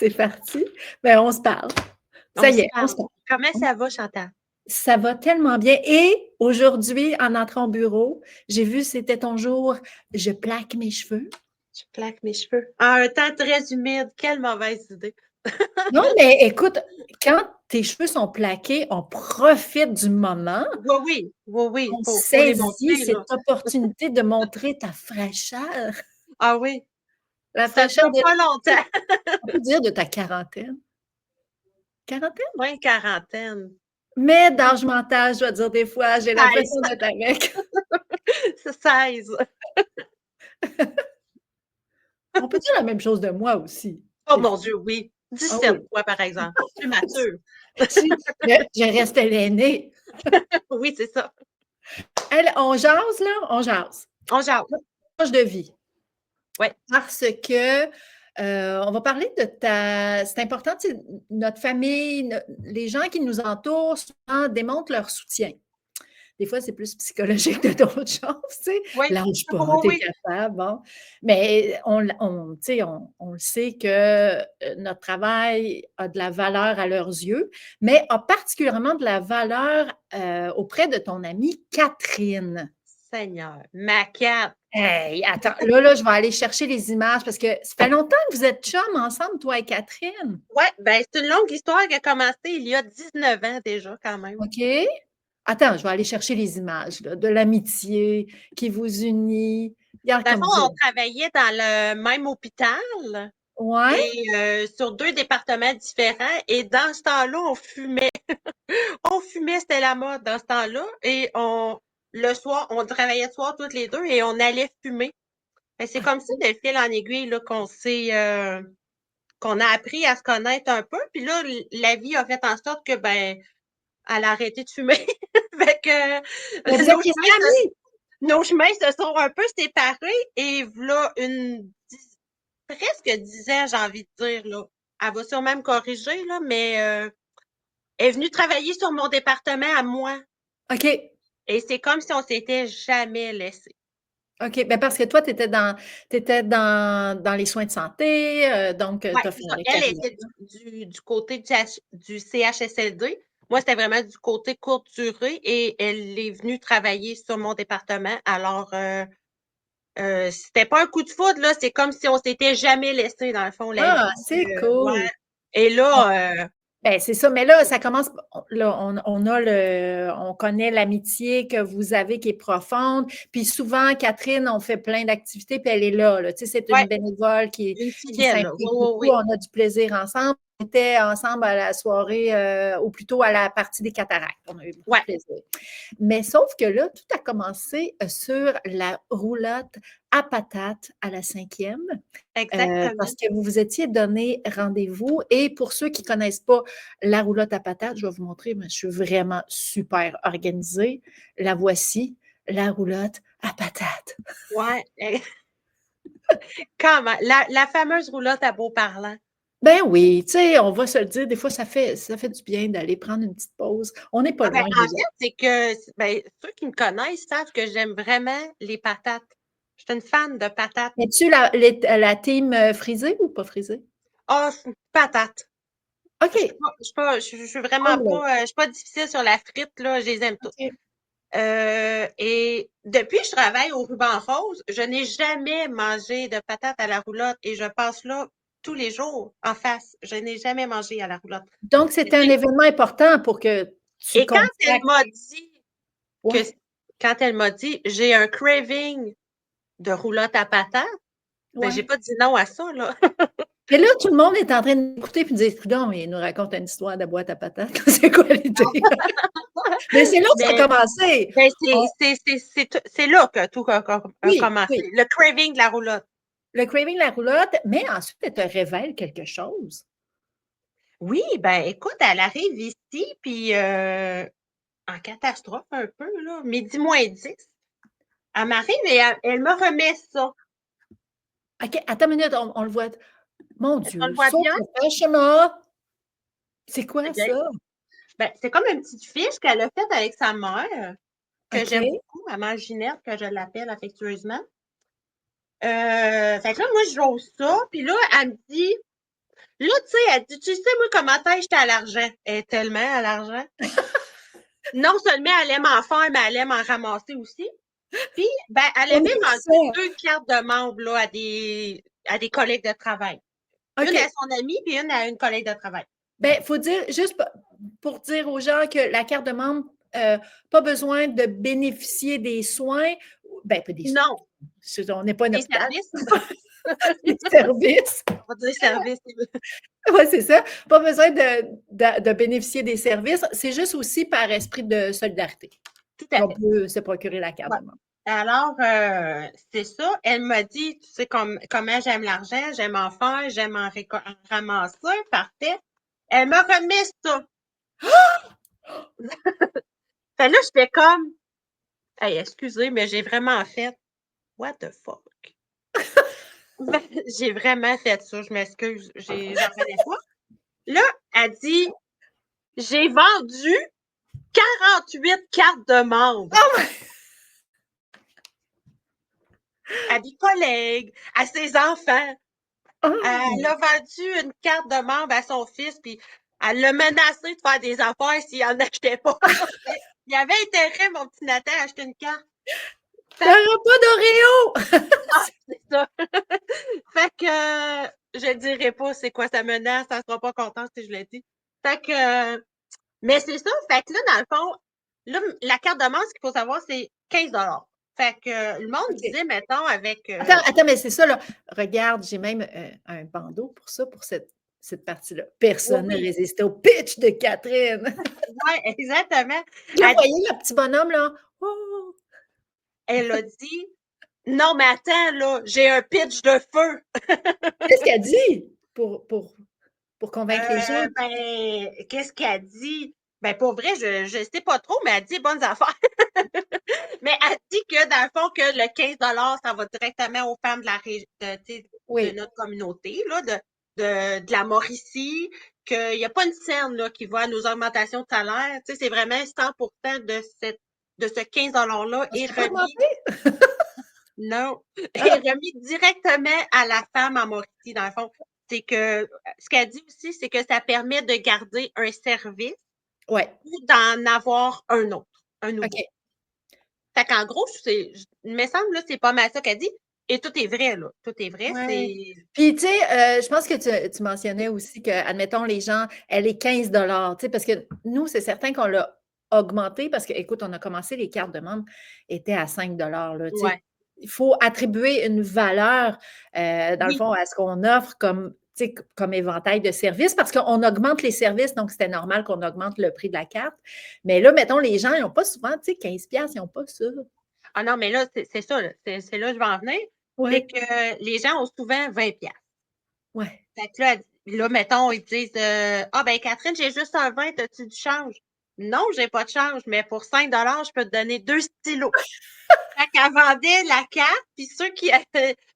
C'est parti. Ben, on se parle. Ça On y se est, on se parle. parle. Comment ça va, Chantal? Ça va tellement bien. Et aujourd'hui, en entrant au bureau, j'ai vu c'était ton jour. Je plaque mes cheveux. Je plaque mes cheveux. En un temps très humide, quelle mauvaise idée. Non, mais écoute, quand tes cheveux sont plaqués, on profite du moment. Oui, On faut les saisit montrer, là. cette opportunité de montrer ta fraîcheur. Ah oui, La ça fraîcheur dure de, pas longtemps. on peut dire de ta quarantaine. Quarantaine? Moins quarantaine. Mais d'âge mental, je dois dire des fois, j'ai 16. l'impression d'être avec. C'est 16. On peut dire la même chose de moi aussi, Oh des mon fois. Dieu, oui. Ah 17, oui. toi, par exemple. Plus mature. Je reste l'aînée. Oui, c'est ça. Elle, on jase, là, on jase. On jase. Proche de vie. Oui. Parce que on va parler de ta. C'est important, tu sais, notre famille, les gens qui nous entourent souvent démontrent leur soutien. Des fois, c'est plus psychologique de d'autres choses, tu sais. Oui. Lâche pas, Oui, t'es oui. capable, bon. Mais tu sais, on le sait que notre travail a de la valeur à leurs yeux, mais a particulièrement de la valeur auprès de ton amie Catherine. Seigneur. Ma Cat. Hey, attends, là, je vais aller chercher les images parce que ça fait longtemps que vous êtes chums ensemble, toi et Catherine. Oui, ben c'est une longue histoire qui a commencé il y a 19 ans déjà, quand même. OK? Attends, je vais aller chercher les images là, de l'amitié qui vous unit. Regarde Dans le comme fond, vous on êtes. travaillait dans le même hôpital Ouais? et sur 2 départements différents. Et dans ce temps-là, on fumait. On fumait, c'était la mode dans ce temps-là. Et le soir, on travaillait le soir toutes les deux et on allait fumer. C'est comme ça, de fil en aiguille, là, qu'on a appris à se connaître un peu. Puis là, la vie a fait en sorte que, ben, elle a arrêté de fumer. Fait Mais que vous êtes restés amis? nos chemins se sont un peu séparés et voilà presque 10 ans, j'ai envie de dire, là. Elle va sûrement me corriger, là, mais elle est venue travailler sur mon département à moi. OK. Et c'est comme si on s'était jamais laissé. OK. Ben parce que toi, tu étais dans les soins de santé, donc Ouais, tu as c'est fait ça. une Elle carrière. était du côté du CHSLD. Moi, c'était vraiment du côté courte durée et elle est venue travailler sur mon département. Alors, c'était pas un coup de foudre, là. C'est comme si on s'était jamais laissé, dans le fond, la Ah, vie. c'est Ouais. cool. Et là, Ben, c'est ça, mais là, ça commence. Là, on connaît l'amitié que vous avez qui est profonde. Puis souvent, Catherine, on fait plein d'activités, puis elle est là. Tu sais, c'est ouais, une bénévole une qui fidèle, là. Oui, s'implique oui, beaucoup. oui. On a du plaisir ensemble. On était ensemble à la soirée, ou plutôt à la partie des cataractes. On a eu beaucoup de Ouais, plaisir. Mais sauf que là, tout a commencé sur la roulotte à patates à la 5e. Parce exactement. que vous vous étiez donné rendez-vous. Et pour ceux qui ne connaissent pas la roulotte à patates, je vais vous montrer, mais je suis vraiment super organisée. La voici, la roulotte à patates. Ouais. Comment? La fameuse roulotte à beau-parlant. Ben oui, tu sais, on va se le dire, des fois, ça fait du bien d'aller prendre une petite pause. On n'est pas Ah ben, loin en déjà. fait, c'est que ben, ceux qui me connaissent savent que j'aime vraiment les patates. Je suis une fan de patates. Es-tu la team frisée ou pas frisée? Ah, patate. OK. Je suis vraiment All pas, je suis pas difficile sur la frite, là, je les aime toutes. OK. Et depuis que je travaille au ruban rose, je n'ai jamais mangé de patates à la roulotte et je passe là tous les jours en face. Je n'ai jamais mangé à la roulotte. Donc, c'était un événement important pour que tu Et consacres. que, Ouais, quand elle m'a dit, j'ai un craving de roulotte à patates, ben, j'ai ouais. pas dit non à ça, là. Et là, tout le monde est en train d'écouter et de dire, coudonc, mais il nous raconte une histoire de boîte à patates. C'est quoi l'idée? Mais c'est là que ça a Mais, commencé. ben, On- c'est là que tout a oui, commencé. oui. Le craving de la roulotte. Le craving, la roulotte, mais ensuite, elle te révèle quelque chose. Oui, ben, écoute, elle arrive ici, puis en catastrophe un peu, là, midi moins 10. Elle m'arrive et elle me remet ça. OK, attends une minute, on le voit. Mon Est-ce qu'on Dieu, le voit so bien? professional. C'est quoi Ben, ça? ben, c'est comme une petite fiche qu'elle a faite avec sa mère, que j'aime OK. beaucoup, maman Ginette, que je l'appelle affectueusement. Fait que là, moi, j'ose ça, puis là, elle me dit, Là, tu sais, elle dit, tu sais, moi, comment j'étais à l'argent? Elle est tellement à l'argent. Non seulement elle aime en faire, mais elle aime en ramasser aussi. Puis, ben, elle On avait aime vendu ça. 2 cartes de membres, là, à des collègues de travail. Une à OK. son amie, puis une à une collègue de travail. Ben, il faut dire, juste pour dire aux gens que la carte de membre, pas besoin de bénéficier des soins. Ben, pas des Non, soins. On n'est pas un des hôpital, services. des services. On va dire services. Oui, c'est ça. Pas besoin de bénéficier des services. C'est juste aussi par esprit de solidarité Tout à qu'on fait. peut se procurer la carte Ouais. de membre. Alors, c'est ça. Elle m'a dit, tu sais, comment j'aime l'argent, j'aime en faire, j'aime en ramasser. Parfait. Elle me remet ça. Fait là, j'étais comme, hey, excusez, mais j'ai vraiment fait, what the fuck? J'ai vraiment fait ça, je m'excuse, j'en revenais pas. Là, elle dit, j'ai vendu 48 cartes de membres à des collègues, à ses enfants. Elle Oh! a vendu une carte de membre à son fils, puis elle l'a menacé de faire des affaires s'il n'en achetait pas. Il avait intérêt, mon petit Nathan, à acheter une carte. Fait que, T'auras pas d'Oreo! c'est ça. Fait que, je dirais pas c'est quoi sa menace, elle sera pas contente si je le dis. Fait que, mais c'est ça. Fait que là, dans le fond, là, la carte de membre, ce qu'il faut savoir, c'est 15 $. Fait que le monde OK. disait, mettons, avec, Attends, mais c'est ça, là. Regarde, j'ai même un bandeau pour ça, pour cette partie-là. oui, Personne n'a oui, résisté au pitch de Catherine. ouais, exactement. Là, vous voyez le petit bonhomme, là? Oh! Elle a dit, non, mais attends, là, j'ai un pitch de feu. Qu'est-ce qu'elle dit pour convaincre les gens? Ben, qu'est-ce qu'elle dit? Ben, pour vrai, je sais pas trop, mais elle dit bonnes affaires. Mais elle dit que, dans le fond, que le 15 ça va directement aux femmes de de Oui. notre communauté, là, de la Mauricie, qu'il n'y a pas une scène, là, qui va à nos augmentations de salaire. Tu sais, c'est vraiment 100% de ce 15 $-là Ça est serait pas remis, augmenté? non, est Ah! remis directement à la femme en Mauricie, dans le fond. C'est que, ce qu'elle dit aussi, c'est que ça permet de garder un service Ouais. ou d'en avoir un autre, un nouveau. OK. Fait qu'en gros, il me semble, là, c'est pas mal ça qu'elle dit. Et tout est vrai, là. Tout est vrai. Ouais. C'est, Puis, tu sais, je pense que tu mentionnais aussi que, admettons, les gens, elle est 15 tu sais, parce que nous, c'est certain qu'on l'a augmenté parce que, écoute, on a commencé, les cartes de membres étaient à 5 là, tu sais. ouais. Il faut attribuer une valeur, dans le Oui. fond, à ce qu'on offre comme, tu sais, comme éventail de services parce qu'on augmente les services, donc c'était normal qu'on augmente le prix de la carte. Mais là, mettons, les gens, ils n'ont pas souvent, tu sais, 15 ils n'ont pas ça. Ah non, mais là, c'est ça, là. C'est là que je vais en venir. C'est Ouais, que les gens ont souvent 20 piastres. ouais. Fait que là, là, mettons, ils disent, ah, ben, Catherine, j'ai juste un 20, as-tu du change? Non, j'ai pas de change, mais pour 5 je peux te donner 2 stylos. Fait qu'elle vendait la carte, puis ceux qui,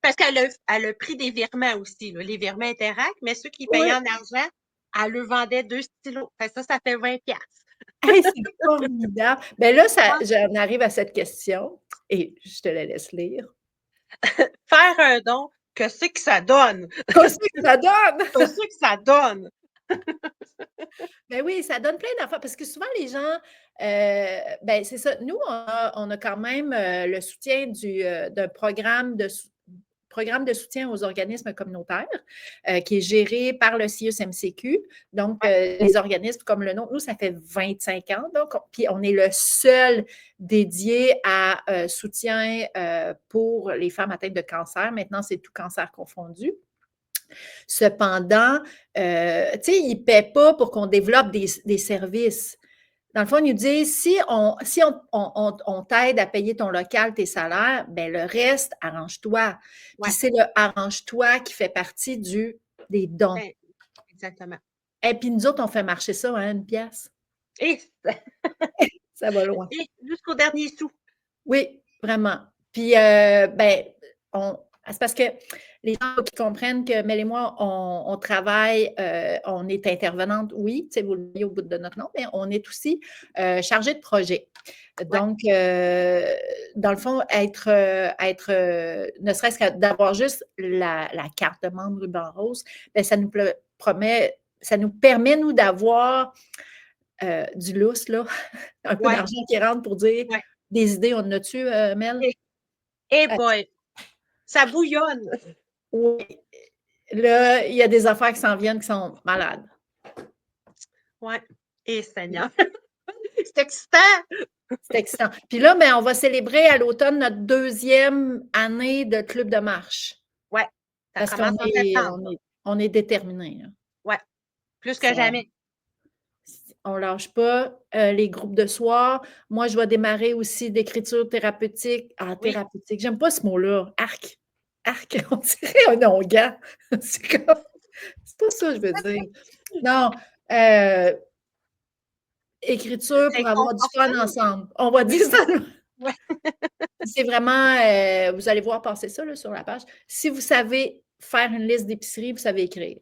parce elle a pris des virements aussi, là. Les virements Interact, mais ceux qui payaient Ouais. en argent, elle leur vendait 2 stylos. Fait que ça fait 20 piastres. Hey, c'est formidable. Ben là, Ouais. j'en arrive à cette question et je te la laisse lire. Faire un don, que c'est que ça donne? Qu'est-ce que ça donne? Que c'est que ça donne? Ben oui, ça donne plein d'affaires parce que souvent les gens, ben c'est ça. Nous, on a quand même le soutien d'un programme de soutien aux organismes communautaires qui est géré par le CIUS-MCQ. Donc, Ouais, les organismes comme le nôtre, nous, ça fait 25 ans. Donc, puis on est le seul dédié à soutien pour les femmes atteintes de cancer. Maintenant, c'est tout cancer confondu. Cependant, tu sais, ils ne paient pas pour qu'on développe des services. Dans le fond, ils nous disent, si on t'aide à payer ton local, tes salaires, ben le reste, arrange-toi. Puis ouais, c'est le arrange-toi qui fait partie des dons. ben, exactement. Et puis nous autres, on fait marcher ça à 1 pièce. Et, Ça va loin. et jusqu'au dernier sou. Oui, vraiment. Puis, ben, c'est parce que les gens qui comprennent que Mel et moi, on travaille, on est intervenante, oui, tu sais, vous le voyez au bout de notre nom, mais on est aussi chargé de projet. Ouais, Donc, dans le fond, ne serait-ce que d'avoir juste la carte de membre ruban rose, bien, ça nous ça nous permet, nous, d'avoir du lousse, là, un peu Ouais, d'argent qui rentre pour dire ouais. des idées, on en a-tu, Mel? Eh Euh, boy, ça bouillonne. oui. Là, il y a des affaires qui s'en viennent qui sont malades. Ouais. Et Seigneur. C'est excitant. C'est excitant. Puis là, ben, on va célébrer à l'automne notre 2e année de club de marche. Ouais. Ça Parce commence en septembre. on est déterminés. Ouais. Plus que jamais. On ne lâche pas les groupes de soir. Moi, je vais démarrer aussi d'écriture thérapeutique. Ah, Oui. thérapeutique, j'aime pas ce mot-là. Arc. Arc, on dirait un onguent. C'est pas ça que je veux dire. Non, écriture C'est pour avoir du fun inconfortable. ensemble. On va dire ça. Ouais. C'est vraiment, vous allez voir passer ça là, sur la page. Si vous savez faire une liste d'épicerie, vous savez écrire.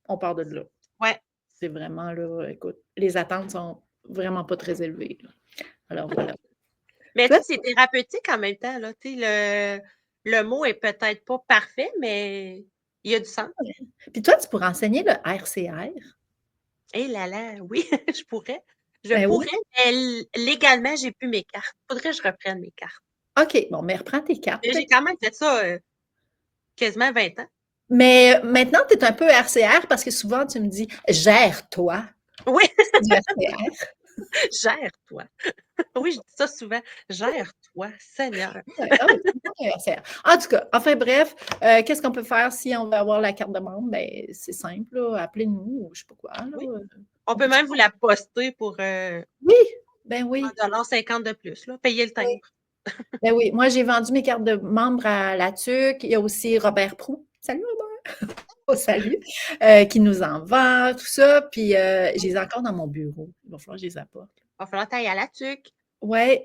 On part de là. Ouais. C'est vraiment là, écoute, les attentes sont vraiment pas très élevées. Là. Alors voilà. Mais tu sais, c'est thérapeutique en même temps, là. Tu sais, le mot est peut-être pas parfait, mais il y a du sens. Puis toi, tu pourrais enseigner le RCR. Eh là là, oui, je pourrais. Je Ben oui. pourrais, mais légalement, j'ai plus mes cartes. Faudrait que je reprenne mes cartes. OK, bon, mais reprends tes cartes. J'ai quand même fait ça quasiment 20 ans. Mais maintenant, tu es un peu RCR parce que souvent, tu me dis « gère-toi Oui, ». C'est du RCR. gère-toi. Oui, je dis ça souvent. Gère-toi, Seigneur. Ouais, ah oui, c'est RCR. En tout cas, enfin bref, qu'est-ce qu'on peut faire si on veut avoir la carte de membre? Ben, c'est simple, là, appelez-nous ou je sais pas quoi. Là, Oui. On peut même vous la poster pour Oui, ben oui. 1,50 $ de plus, là. Payer le timbre. Ben oui, moi, j'ai vendu mes cartes de membre à la TUC. Il y a aussi Robert Proux. Salut, Robert! Oh, salut! Qui nous en vend, tout ça. Puis, je les ai encore dans mon bureau. Il va falloir que je les apporte. Il va falloir tailler à la tuque. Oui,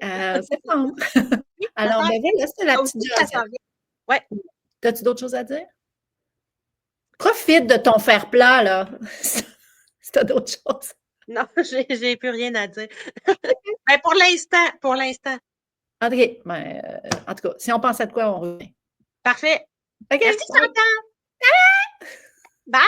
septembre. Oui, Alors, ben voilà, c'était la ça petite aussi, ça jasette. s'en vient. Ouais. As-tu d'autres choses à dire? Profite de ton faire plat, là. Si t'as d'autres choses. Non, j'ai plus rien à dire. Ben, pour l'instant, pour l'instant. OK, ben, en tout cas, si on pense à de quoi, on revient. Parfait. OK, Merci, bye. Chantal. Bye!